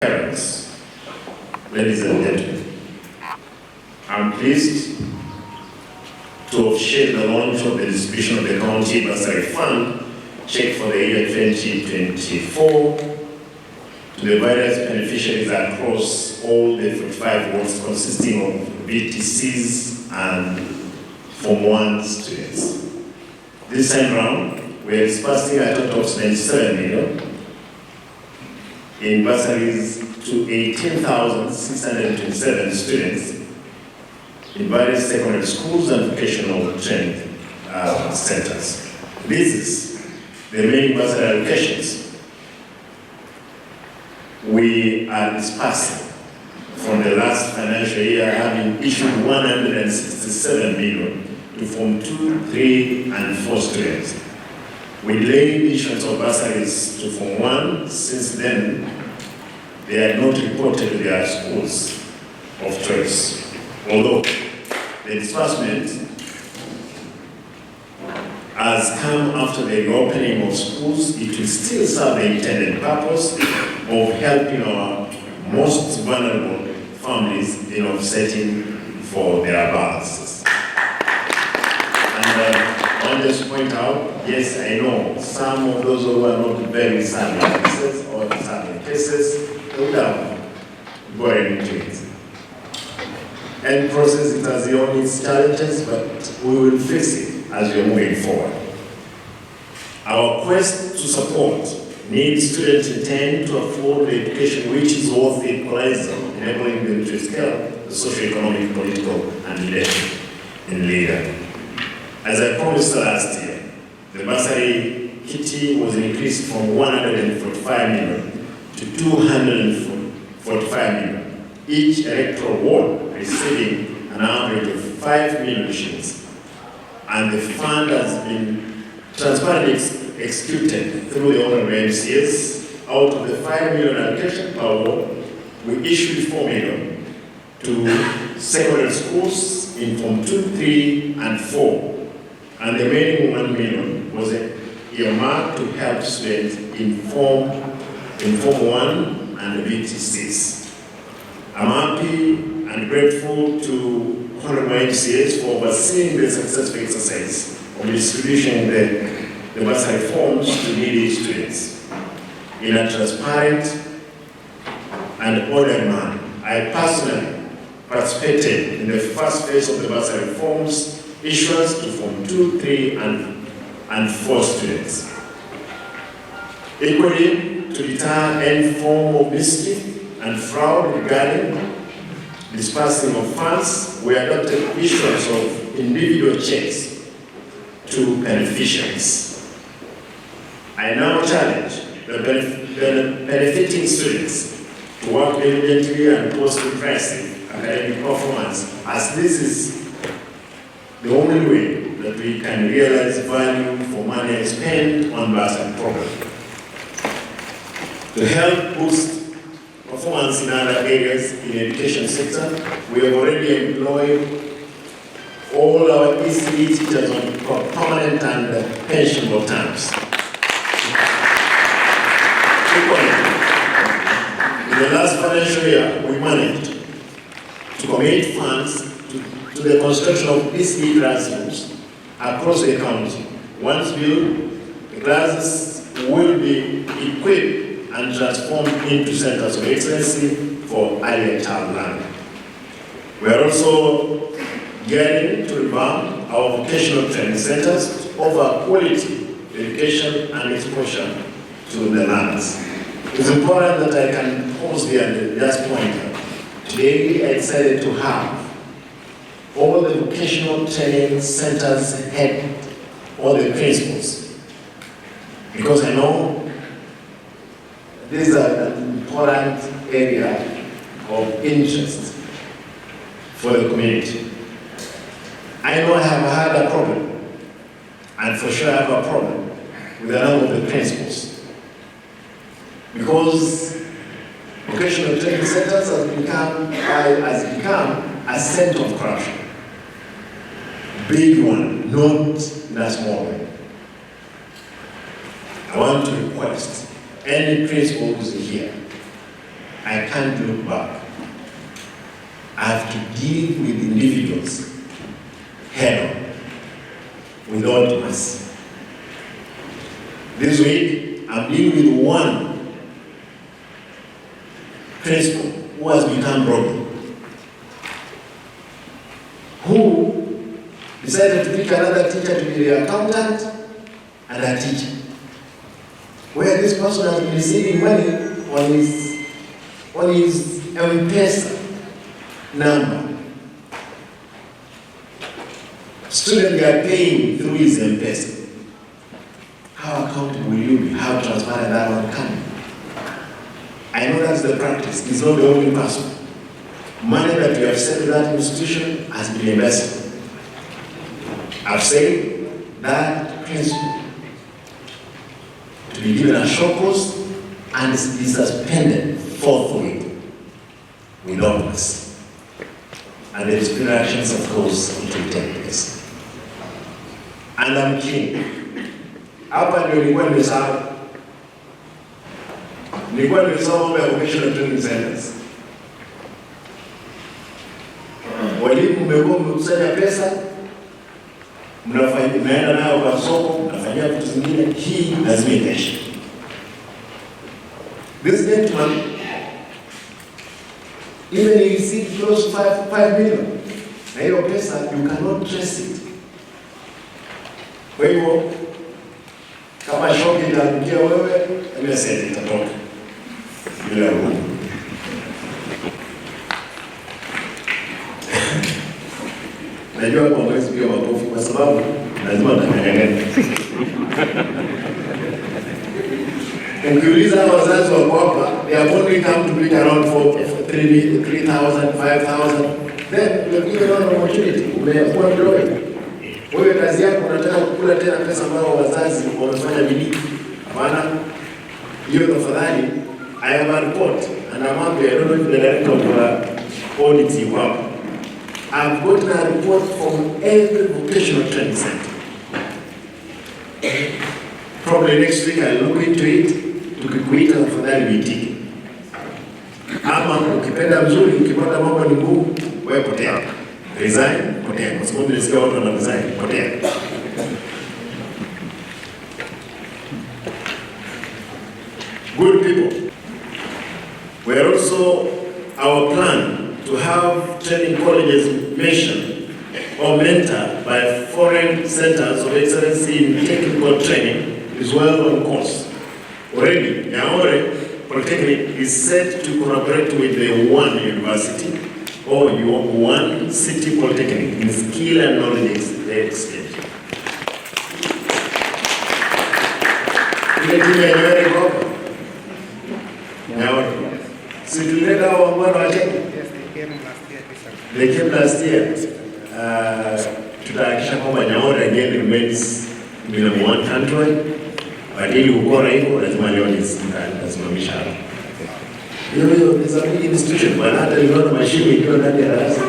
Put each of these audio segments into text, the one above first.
Parents, ladies and gentlemen, I'm pleased to officiate the launch of the distribution of the County Bursary Fund check for the year 2024 to the various beneficiaries across all the 45 wards consisting of VTCs and Form 1 students. This time round, we are disbursing a total of 97 million in bursaries to 18,627 students in various secondary schools and vocational training centers. This is the main bursary allocations we are dispersing from the last financial year, having issued 167 million to Form 2, 3, and 4 students. We delayed issuance of bursaries to Form 1 since then they are not reported to their schools of choice. Although the disbursement has come after the reopening of schools, it will still serve the intended purpose of helping our most vulnerable families in offsetting for their balances. And I want just to point out, yes, I know some of those who are not very savvy cases or savvy cases, they would have gone into it. And process it has its challenges, but we will fix it as we are moving forward. Our quest to support needs students intend to afford the education which is worth the equalizer, enabling them to scale the socio-economic, political, and leadership in leader. As I promised last year, the bursary kitty was increased from 145 million to 245 million. Each electoral ward receiving an average of 5 million shillings. And the fund has been transparently executed through the honorable MCS. Out of the 5 million allocation per ward, we issued 4 million to secondary schools in Form 2, 3, and 4. And the remaining 1 million was earmarked to help students in Form 1 and the VTCs. I'm happy and grateful to Honorable MCS for overseeing the successful exercise of distribution of the bursary forms to needy students in a transparent and ordered manner. I personally participated in the first phase of the bursary forms issuance to Form 2, 3, and 4 students. Equally, to deter any form of mischief and fraud regarding dispersing of funds, we adopted issuance of individual checks to beneficiaries. I now challenge the benefiting students to work diligently and post impressive academic performance, as this is the only way that we can realize value for money spent on bursary program. To help boost performance in other areas in the education sector, we have already employed all our ECE teachers on permanent and pensionable terms. In the last financial year, we managed to commit funds to the construction of ECE classrooms across the county. Once built, the classes will be equipped and transformed into centers of excellency for early child learning. We are also gearing to revamp our vocational training centers to offer quality education and exposure to the learners. It's important that I can pause here and just point out. Today I decided to have all the vocational training centers head all the principals, because I know this is an important area of interest for the community. I know I have had a problem, and for sure I have a problem with a number of the principals, because vocational training centers has become a center of corruption. Big one, not in a small way. I want to request any principals here, I I can't look back. I have to deal with individuals head on, without mercy. This week, I'm dealing with one principal who has become broken, who decided to pick another teacher to be the accountant and a teacher, where this person has been receiving money on his M-Pesa number. Students are paying through his M-Pesa. How accountable will you be? How transparent that one can be? I know that's the practice. It's not the only person. Money that we have sent to that institution has been invested. I've said that principle to be given a short course and be suspended forthwith without mercy. And the disciplinary actions, of course, will take place. And I'm keen. Hapa ndio nilikuwa nimesahau. Nilikuwa nimesahau mambo ya vocational training centers. Walimu mmekuwa mmekusanya pesa, mnaenda nayo kwa soko, mnafanyia vitu zingine, hii lazima itashe. This gentleman, even if you see close to 5 million, na hiyo pesa, you cannot trace it. Kwa hivyo, kama shoki itaangukia wewe, mimi nasema itatoka bila huruma. Najua kwa mwezi pia makofi kwa sababu lazima tutangangana. Ukiuliza wazazi wako hapa, they have only come to bring around 3,000, 5,000. Then you give them an opportunity. Umekuwa growing. Wewe kazi yako unataka kukula tena pesa ambayo wazazi wamefanya bidii. Hapana. Hiyo tafadhali, I have a report and I'm happy. I don't know if the director of audit is up. I've gotten a report from every vocational training center. Probably next week I'll look into it. Tukikuita tafadhali uitike. Ama ukipenda mzuri, ukipata mambo ni ngumu, wewe potea. Resign, potea. Kwa sababu nilisikia watu wana resign, potea. Good people. We are also our plan to have training colleges mentioned or mentored by foreign centers of excellency in technical training is well on course. Already, Yaore Polytechnic is set to collaborate with the One University or One City Polytechnic in skill and knowledge exchange. So you let our one they came last year. Tutahakisha kwamba Nyaore again remains number one country. But ili ukora hivyo lazima leo nisimamisha hapo. Hiyo ni sababu institution bwana, hata niona mashine ikiwa ndani ya darasa.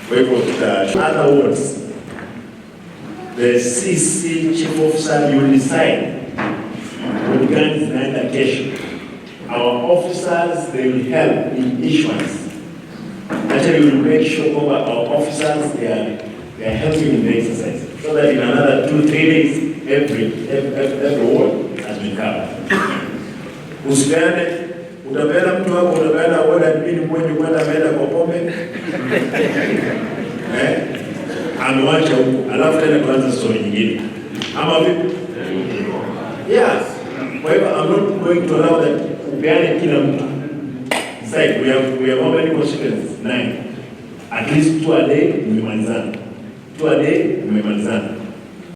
Kwa hivyo other words, the CC chief officer will decide when guns zinaenda kesho. Our officers, they will help in issuance. Actually, we will make sure that our officers, they are helping in the exercise. So that in another 2-3 days, every ward has been covered. Usipeane, utapeana mtu wako, utapeana wala admin mwenye kwenda ameenda kwa pombe. Amewacha huko, alafu tena tuanze story nyingine. Ama vipi? Yes. Kwa hivyo, I'm not going to allow that upeane kila mtu. Inside, we have how many constituents? 9. At least 2 a day, mmemalizana. 2 a day, mmemalizana.